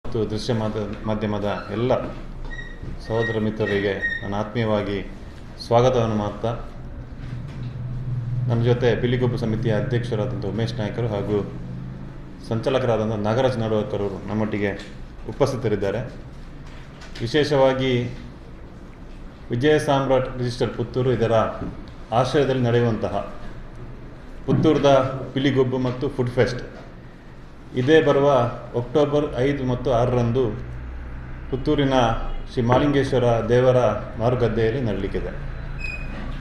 ಮತ್ತು ದೃಶ್ಯ ಮಾಧ್ಯಮದ ಎಲ್ಲ ಸಹೋದರ ಮಿತ್ರರಿಗೆ ನಾನು ಆತ್ಮೀಯವಾಗಿ ಸ್ವಾಗತವನ್ನು ಮಾಡ್ತಾ ನಮ್ಮ ಜೊತೆ ಪಿಲಿಗೊಬ್ಬು ಸಮಿತಿಯ ಅಧ್ಯಕ್ಷರಾದಂಥ ಉಮೇಶ್ ನಾಯ್ಕರು ಹಾಗೂ ಸಂಚಾಲಕರಾದಂಥ ನಾಗರಾಜ್ ನಡುವಕರು ನಮ್ಮೊಟ್ಟಿಗೆ ಉಪಸ್ಥಿತರಿದ್ದಾರೆ. ವಿಶೇಷವಾಗಿ ವಿಜಯ ಸಾಮ್ರಾಟ್ ರಿಜಿಸ್ಟರ್ ಪುತ್ತೂರು ಇದರ ಆಶ್ರಯದಲ್ಲಿ ನಡೆಯುವಂತಹ ಪುತ್ತೂರದ ಪಿಲಿಗೊಬ್ಬು ಮತ್ತು ಫುಡ್ ಫೆಸ್ಟ್ ಇದೇ ಬರುವ ಅಕ್ಟೋಬರ್ 5 ಮತ್ತು 6ರಂದು ಪುತ್ತೂರಿನ ಶ್ರೀ ಮಹಾಲಿಂಗೇಶ್ವರ ದೇವರ ಮಾರುಗದ್ದೆಯಲ್ಲಿ ನಡೆಯಲಿಕ್ಕಿದೆ.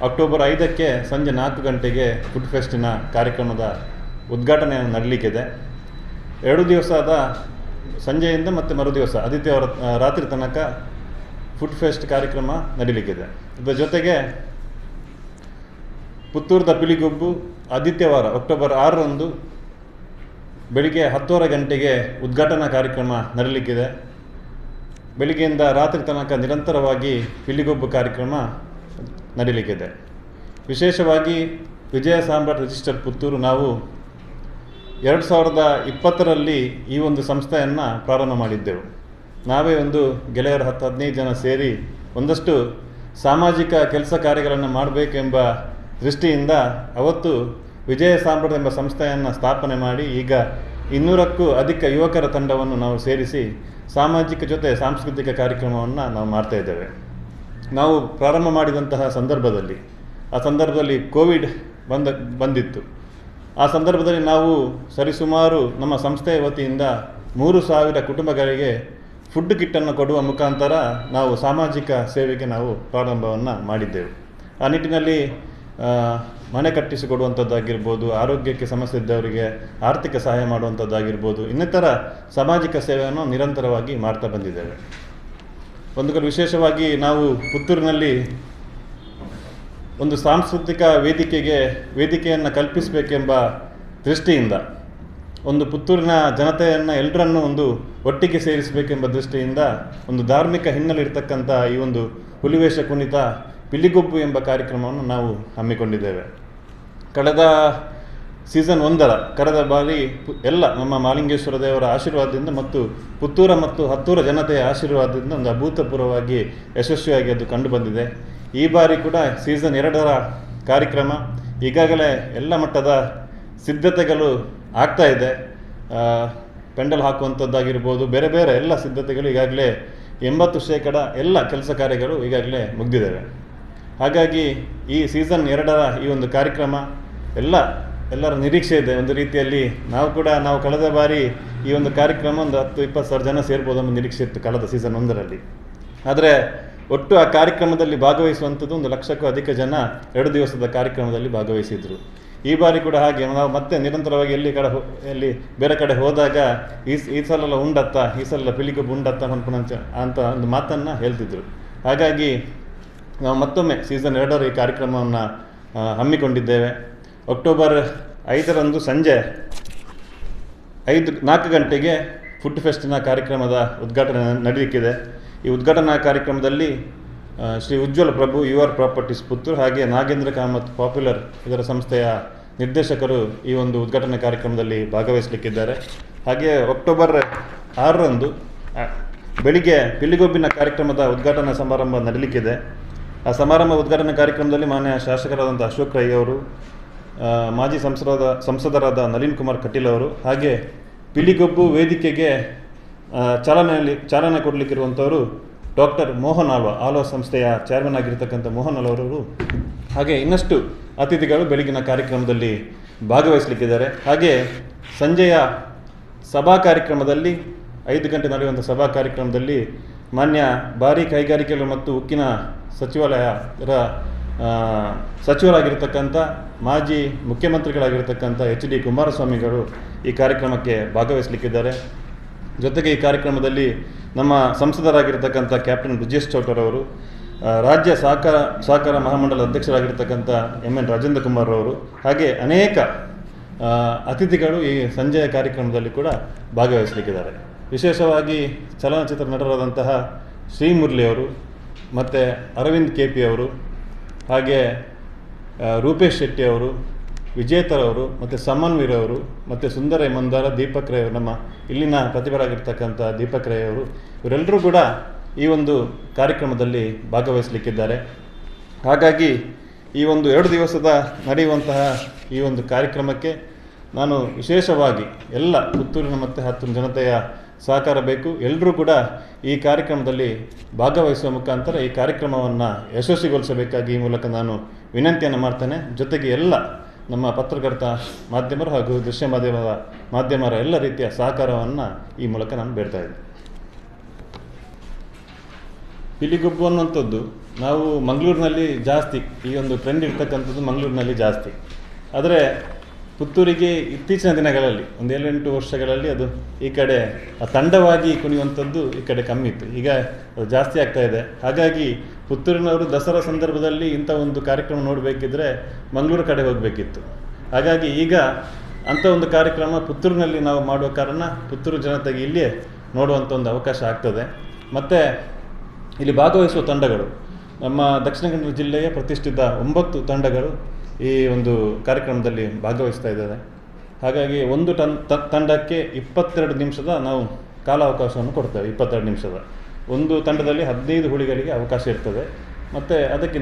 ಅಕ್ಟೋಬರ್ 5ಕ್ಕೆ ಸಂಜೆ 4 ಗಂಟೆಗೆ ಫುಡ್ ಫೆಸ್ಟಿನ ಕಾರ್ಯಕ್ರಮದ ಉದ್ಘಾಟನೆಯನ್ನು ನಡೆಯಲಿಕ್ಕಿದೆ. 2 ದಿವಸದ ಸಂಜೆಯಿಂದ ಮತ್ತು ಮರುದಿವಸ ಆದಿತ್ಯವಾರ ರಾತ್ರಿ ತನಕ ಫುಡ್ ಫೆಸ್ಟ್ ಕಾರ್ಯಕ್ರಮ ನಡೆಯಲಿಕ್ಕಿದೆ. ಇದರ ಜೊತೆಗೆ ಪುತ್ತೂರದ ಪಿಲಿಗೊಬ್ಬು ಆದಿತ್ಯವಾರ ಅಕ್ಟೋಬರ್ 6ರಂದು ಬೆಳಿಗ್ಗೆ 10 ಗಂಟೆಗೆ ಉದ್ಘಾಟನಾ ಕಾರ್ಯಕ್ರಮ ನಡೆಯಲಿಕ್ಕಿದೆ. ಬೆಳಿಗ್ಗೆಯಿಂದ ರಾತ್ರಿ ತನಕ ನಿರಂತರವಾಗಿ ಪಿಲಿಗೊಬ್ಬು ಕಾರ್ಯಕ್ರಮ ನಡೆಯಲಿಕ್ಕಿದೆ. ವಿಶೇಷವಾಗಿ ವಿಜಯ ಸಾಮ್ರಾಟ್ ರಿಜಿಸ್ಟರ್ ಪುತ್ತೂರು ನಾವು 2020ರಲ್ಲಿ ಈ ಒಂದು ಸಂಸ್ಥೆಯನ್ನು ಪ್ರಾರಂಭ ಮಾಡಿದ್ದೆವು. ನಾವೇ ಒಂದು ಗೆಳೆಯರು 10-15 ಜನ ಸೇರಿ ಒಂದಷ್ಟು ಸಾಮಾಜಿಕ ಕೆಲಸ ಕಾರ್ಯಗಳನ್ನು ಮಾಡಬೇಕೆಂಬ ದೃಷ್ಟಿಯಿಂದ ಅವತ್ತು ವಿಜಯ ಸಾಮ್ರಾಟ್ ಎಂಬ ಸಂಸ್ಥೆಯನ್ನು ಸ್ಥಾಪನೆ ಮಾಡಿ ಈಗ 200ಕ್ಕೂ ಅಧಿಕ ಯುವಕರ ತಂಡವನ್ನು ನಾವು ಸೇರಿಸಿ ಸಾಮಾಜಿಕ ಜೊತೆ ಸಾಂಸ್ಕೃತಿಕ ಕಾರ್ಯಕ್ರಮವನ್ನು ನಾವು ಮಾಡ್ತಾಯಿದ್ದೇವೆ. ನಾವು ಪ್ರಾರಂಭ ಮಾಡಿದಂತಹ ಸಂದರ್ಭದಲ್ಲಿ ಕೋವಿಡ್ ಬಂದಿತ್ತು. ಆ ಸಂದರ್ಭದಲ್ಲಿ ನಾವು ಸರಿಸುಮಾರು ನಮ್ಮ ಸಂಸ್ಥೆಯ ವತಿಯಿಂದ 3,000 ಕುಟುಂಬಗಳಿಗೆ ಫುಡ್ ಕಿಟ್ಟನ್ನು ಕೊಡುವ ಮುಖಾಂತರ ನಾವು ಸಾಮಾಜಿಕ ಸೇವೆಗೆ ನಾವು ಪ್ರಾರಂಭವನ್ನು ಮಾಡಿದ್ದೆವು. ಆ ನಿಟ್ಟಿನಲ್ಲಿ ಮನೆ ಕಟ್ಟಿಸಿಕೊಡುವಂಥದ್ದಾಗಿರ್ಬೋದು, ಆರೋಗ್ಯಕ್ಕೆ ಸಮಸ್ಯೆ ಇದ್ದವರಿಗೆ ಆರ್ಥಿಕ ಸಹಾಯ ಮಾಡುವಂಥದ್ದಾಗಿರ್ಬೋದು, ಇನ್ನಿತರ ಸಾಮಾಜಿಕ ಸೇವೆಯನ್ನು ನಿರಂತರವಾಗಿ ಮಾಡ್ತಾ ಬಂದಿದ್ದೇವೆ. ಒಂದು ಕಡೆ ವಿಶೇಷವಾಗಿ ನಾವು ಪುತ್ತೂರಿನಲ್ಲಿ ಒಂದು ಸಾಂಸ್ಕೃತಿಕ ವೇದಿಕೆಯನ್ನು ಕಲ್ಪಿಸಬೇಕೆಂಬ ದೃಷ್ಟಿಯಿಂದ ಒಂದು ಪುತ್ತೂರಿನ ಜನತೆಯನ್ನು ಎಲ್ಲರನ್ನೂ ಒಂದು ಒಟ್ಟಿಗೆ ಸೇರಿಸಬೇಕೆಂಬ ದೃಷ್ಟಿಯಿಂದ ಒಂದು ಧಾರ್ಮಿಕ ಹಿನ್ನೆಲೆ ಇರತಕ್ಕಂಥ ಈ ಒಂದು ಹುಲಿವೇಷ ಕುಣಿತ ಪಿಲಿಗೊಬ್ಬು ಎಂಬ ಕಾರ್ಯಕ್ರಮವನ್ನು ನಾವು ಹಮ್ಮಿಕೊಂಡಿದ್ದೇವೆ. ಕಳೆದ ಸೀಸನ್ 1ರ ಕಳೆದ ಬಾರಿ ಎಲ್ಲ ನಮ್ಮ ಮಹಾಲಿಂಗೇಶ್ವರ ದೇವರ ಆಶೀರ್ವಾದದಿಂದ ಮತ್ತು ಪುತ್ತೂರ ಮತ್ತು ಹತ್ತೂರ ಜನತೆಯ ಆಶೀರ್ವಾದದಿಂದ ಒಂದು ಅಭೂತಪೂರ್ವವಾಗಿ ಯಶಸ್ವಿಯಾಗಿ ಅದು ಕಂಡುಬಂದಿದೆ. ಈ ಬಾರಿ ಕೂಡ ಸೀಸನ್ 2ರ ಕಾರ್ಯಕ್ರಮ ಈಗಾಗಲೇ ಎಲ್ಲ ಮಟ್ಟದ ಸಿದ್ಧತೆಗಳು ಆಗ್ತಾ ಇದೆ. ಪೆಂಡಲ್ ಹಾಕುವಂಥದ್ದಾಗಿರ್ಬೋದು, ಬೇರೆ ಬೇರೆ ಎಲ್ಲ ಸಿದ್ಧತೆಗಳು ಈಗಾಗಲೇ 80% ಎಲ್ಲ ಕೆಲಸ ಕಾರ್ಯಗಳು ಈಗಾಗಲೇ ಮುಗಿದಿದ್ದಾವೆ. ಹಾಗಾಗಿ ಈ ಸೀಸನ್ 2ರ ಈ ಒಂದು ಕಾರ್ಯಕ್ರಮ ಎಲ್ಲರ ನಿರೀಕ್ಷೆ ಇದೆ. ಒಂದು ರೀತಿಯಲ್ಲಿ ನಾವು ಕಳೆದ ಬಾರಿ ಈ ಒಂದು ಕಾರ್ಯಕ್ರಮ ಒಂದು 10-20 ಸಾವಿರ ಜನ ಸೇರ್ಬೋದು ಅನ್ನೋ ನಿರೀಕ್ಷೆ ಇತ್ತು ಕಳೆದ ಸೀಸನ್ 1ರಲ್ಲಿ. ಆದರೆ ಒಟ್ಟು ಆ ಕಾರ್ಯಕ್ರಮದಲ್ಲಿ ಭಾಗವಹಿಸುವಂಥದ್ದು 1 ಲಕ್ಷಕ್ಕೂ ಅಧಿಕ ಜನ 2 ದಿವಸದ ಕಾರ್ಯಕ್ರಮದಲ್ಲಿ ಭಾಗವಹಿಸಿದರು. ಈ ಬಾರಿ ಕೂಡ ಹಾಗೆ ನಾವು ಮತ್ತೆ ನಿರಂತರವಾಗಿ ಎಲ್ಲಿ ಬೇರೆ ಕಡೆ ಹೋದಾಗ ಈ ಸಲ ಈ ಸಲ ಪಿಲಿಗೊಬ್ಬು ಉಂಡತ್ತ ಅಂತ ಒಂದು ಮಾತನ್ನು ಹೇಳ್ತಿದ್ರು. ಹಾಗಾಗಿ ನಾವು ಮತ್ತೊಮ್ಮೆ ಸೀಸನ್ 2ರ ಈ ಕಾರ್ಯಕ್ರಮವನ್ನು ಹಮ್ಮಿಕೊಂಡಿದ್ದೇವೆ. ಅಕ್ಟೋಬರ್ 5ರಂದು ಸಂಜೆ 4 ಗಂಟೆಗೆ ಫುಡ್ ಫೆಸ್ಟಿನ ಕಾರ್ಯಕ್ರಮದ ಉದ್ಘಾಟನೆ ನಡೆಯಲಿಕ್ಕಿದೆ. ಈ ಉದ್ಘಾಟನಾ ಕಾರ್ಯಕ್ರಮದಲ್ಲಿ ಶ್ರೀ ಉಜ್ವಲ ಪ್ರಭು UR ಪ್ರಾಪರ್ಟೀಸ್ ಪುತ್ತೂರು ಹಾಗೆ ನಾಗೇಂದ್ರ ಕಾಮತ್ ಪಾಪ್ಯುಲರ್ ಇದರ ಸಂಸ್ಥೆಯ ನಿರ್ದೇಶಕರು ಈ ಒಂದು ಉದ್ಘಾಟನಾ ಕಾರ್ಯಕ್ರಮದಲ್ಲಿ ಭಾಗವಹಿಸಲಿಕ್ಕಿದ್ದಾರೆ. ಹಾಗೆ ಅಕ್ಟೋಬರ್ 6ರಂದು ಬೆಳಿಗ್ಗೆ ಪಿಲಿಗೊಬ್ಬಿನ ಕಾರ್ಯಕ್ರಮದ ಉದ್ಘಾಟನಾ ಸಮಾರಂಭ ನಡೆಯಲಿಕ್ಕಿದೆ. ಆ ಉದ್ಘಾಟನಾ ಕಾರ್ಯಕ್ರಮದಲ್ಲಿ ಮಾನ್ಯ ಶಾಸಕರಾದಂಥ ಅಶೋಕ್ ರೈ ಅವರು, ಮಾಜಿ ಸಂಸದರಾದ ನಳಿನ್ ಕುಮಾರ್ ಕಟೀಲ್ ಅವರು, ಹಾಗೆ ಪಿಲಿಗೊಬ್ಬು ವೇದಿಕೆಗೆ ಚಾಲನೆ ಕೊಡಲಿಕ್ಕಿರುವಂಥವರು ಡಾಕ್ಟರ್ ಮೋಹನ್ ಆಳ್ವ ಸಂಸ್ಥೆಯ ಚೇರ್ಮನ್ ಆಗಿರ್ತಕ್ಕಂಥ ಮೋಹನ್ ಆಳ್ವರು, ಹಾಗೆ ಇನ್ನಷ್ಟು ಅತಿಥಿಗಳು ಬೆಳಗಿನ ಕಾರ್ಯಕ್ರಮದಲ್ಲಿ ಭಾಗವಹಿಸಲಿಕ್ಕಿದ್ದಾರೆ. ಹಾಗೆ ಸಂಜೆಯ ಸಭಾ ಕಾರ್ಯಕ್ರಮದಲ್ಲಿ 5 ಗಂಟೆ ನಡೆಯುವಂಥ ಸಭಾ ಕಾರ್ಯಕ್ರಮದಲ್ಲಿ ಮಾನ್ಯ ಭಾರೀ ಕೈಗಾರಿಕೆಗಳು ಮತ್ತು ಉಕ್ಕಿನ ಸಚಿವರಾಗಿರ್ತಕ್ಕಂಥ ಮಾಜಿ ಮುಖ್ಯಮಂತ್ರಿಗಳಾಗಿರ್ತಕ್ಕಂಥ HD ಕುಮಾರಸ್ವಾಮಿಗಳು ಈ ಕಾರ್ಯಕ್ರಮಕ್ಕೆ ಭಾಗವಹಿಸಲಿಕ್ಕಿದ್ದಾರೆ. ಜೊತೆಗೆ ಈ ಕಾರ್ಯಕ್ರಮದಲ್ಲಿ ನಮ್ಮ ಸಂಸದರಾಗಿರ್ತಕ್ಕಂಥ ಕ್ಯಾಪ್ಟನ್ ಬ್ರಿಜೇಶ್ ಚೌಟರ್ ಅವರು, ರಾಜ್ಯ ಸಹಕಾರ ಮಹಾಮಂಡಲ ಅಧ್ಯಕ್ಷರಾಗಿರ್ತಕ್ಕಂಥ MN ರಾಜೇಂದ್ರ ಕುಮಾರ್ ಅವರು, ಹಾಗೆ ಅನೇಕ ಅತಿಥಿಗಳು ಈ ಸಂಜೆಯ ಕಾರ್ಯಕ್ರಮದಲ್ಲಿ ಕೂಡ ಭಾಗವಹಿಸಲಿಕ್ಕಿದ್ದಾರೆ. ವಿಶೇಷವಾಗಿ ಚಲನಚಿತ್ರ ನಟರಾದಂತಹ ಶ್ರೀಮುರಳಿ ಅವರು ಮತ್ತು ಅರವಿಂದ್ KP ಅವರು, ಹಾಗೆ ರೂಪೇಶ್ ಶೆಟ್ಟಿ ಅವರು, ವಿಜೇತರವರು ಮತ್ತು ಸಮನ್ವೀರ್ ಅವರು ಮತ್ತು ಸುಂದರ ಮಂದಾರ ದೀಪಕ್ ರೈ ಅವರು, ನಮ್ಮ ಇಲ್ಲಿನ ಪ್ರತಿಭರಾಗಿರ್ತಕ್ಕಂಥ ದೀಪಕ್ ರೈ ಅವರು, ಇವರೆಲ್ಲರೂ ಕೂಡ ಈ ಒಂದು ಕಾರ್ಯಕ್ರಮದಲ್ಲಿ ಭಾಗವಹಿಸಲಿಕ್ಕಿದ್ದಾರೆ. ಹಾಗಾಗಿ ಈ ಒಂದು 2 ದಿವಸದ ನಡೆಯುವಂತಹ ಈ ಒಂದು ಕಾರ್ಯಕ್ರಮಕ್ಕೆ ನಾನು ವಿಶೇಷವಾಗಿ ಎಲ್ಲ ಪುತ್ತೂರಿನ ಮತ್ತು ಹತ್ತಿರ ಜನತೆಯ ಸಹಕಾರ ಬೇಕು. ಎಲ್ಲರೂ ಕೂಡ ಈ ಕಾರ್ಯಕ್ರಮದಲ್ಲಿ ಭಾಗವಹಿಸುವ ಮುಖಾಂತರ ಈ ಕಾರ್ಯಕ್ರಮವನ್ನು ಯಶಸ್ವಿಗೊಳಿಸಬೇಕಾಗಿ ಈ ಮೂಲಕ ನಾನು ವಿನಂತಿಯನ್ನು ಮಾಡ್ತೇನೆ. ಜೊತೆಗೆ ಎಲ್ಲ ನಮ್ಮ ಪತ್ರಕರ್ತ ಮಾಧ್ಯಮರು ಹಾಗೂ ದೃಶ್ಯ ಮಾಧ್ಯಮರ ಎಲ್ಲ ರೀತಿಯ ಸಹಕಾರವನ್ನು ಈ ಮೂಲಕ ನಾನು ಬೇಡ್ತಾ ಇದ್ದೇನೆ. ಪಿಲಿಗುಬ್ಬು ಅನ್ನುವಂಥದ್ದು ನಾವು ಮಂಗಳೂರಿನಲ್ಲಿ ಜಾಸ್ತಿ, ಈ ಒಂದು ಟ್ರೆಂಡ್ ಇರ್ತಕ್ಕಂಥದ್ದು ಮಂಗಳೂರಿನಲ್ಲಿ ಜಾಸ್ತಿ. ಆದರೆ ಪುತ್ತೂರಿಗೆ ಇತ್ತೀಚಿನ ದಿನಗಳಲ್ಲಿ 7-8 ವರ್ಷಗಳಲ್ಲಿ ಅದು ಈ ಕಡೆ ತಂಡವಾಗಿ ಕುಣಿಯುವಂಥದ್ದು ಈ ಕಡೆ ಕಮ್ಮಿ ಇತ್ತು. ಈಗ ಅದು ಜಾಸ್ತಿ ಆಗ್ತಾ ಇದೆ. ಹಾಗಾಗಿ ಪುತ್ತೂರಿನವರು ದಸರಾ ಸಂದರ್ಭದಲ್ಲಿ ಇಂಥ ಒಂದು ಕಾರ್ಯಕ್ರಮ ನೋಡಬೇಕಿದ್ರೆ ಮಂಗಳೂರು ಕಡೆ ಹೋಗಬೇಕಿತ್ತು. ಹಾಗಾಗಿ ಈಗ ಅಂಥ ಒಂದು ಕಾರ್ಯಕ್ರಮ ಪುತ್ತೂರಿನಲ್ಲಿ ನಾವು ಮಾಡುವ ಕಾರಣ ಪುತ್ತೂರು ಜನತೆಗೆ ಇಲ್ಲಿಯೇ ನೋಡುವಂಥ ಒಂದು ಅವಕಾಶ ಆಗ್ತದೆ. ಮತ್ತು ಇಲ್ಲಿ ಭಾಗವಹಿಸುವ ತಂಡಗಳು ನಮ್ಮ ದಕ್ಷಿಣ ಕನ್ನಡ ಜಿಲ್ಲೆಯ ಪ್ರತಿಷ್ಠಿತ 9 ತಂಡಗಳು ಈ ಒಂದು ಕಾರ್ಯಕ್ರಮದಲ್ಲಿ ಭಾಗವಹಿಸ್ತಾ ಇದ್ದಾರೆ. ಹಾಗಾಗಿ ಒಂದು ತಂಡಕ್ಕೆ 22 ನಿಮಿಷದ ನಾವು ಕಾಲಾವಕಾಶವನ್ನು ಕೊಡ್ತೇವೆ. 22 ನಿಮಿಷದ ಒಂದು ತಂಡದಲ್ಲಿ 15 ಹುಲಿಗಳಿಗೆ ಅವಕಾಶ ಇರ್ತದೆ. ಮತ್ತು ಅದಕ್ಕೆ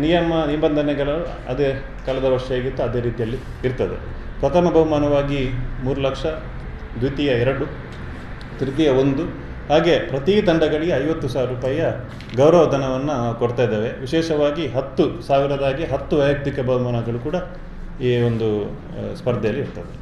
ನಿಬಂಧನೆಗಳು ಅದೇ ಕಳೆದ ವರ್ಷ ಹೇಗಿತ್ತು ಅದೇ ರೀತಿಯಲ್ಲಿ ಇರ್ತದೆ. ಪ್ರಥಮ ಬಹುಮಾನವಾಗಿ 3 ಲಕ್ಷ, ದ್ವಿತೀಯ 2, ತೃತೀಯ 1, ಹಾಗೆ ಪ್ರತಿ ತಂಡಗಳಿಗೆ 50,000 ರೂಪಾಯಿಯ ಗೌರವಧನವನ್ನು ನಾವು ಕೊಡ್ತಾ ಇದ್ದೇವೆ. ವಿಶೇಷವಾಗಿ 10,000 10 ವೈಯಕ್ತಿಕ ಬಹುಮಾನಗಳು ಕೂಡ ಈ ಒಂದು ಸ್ಪರ್ಧೆಯಲ್ಲಿ ಇರ್ತದೆ.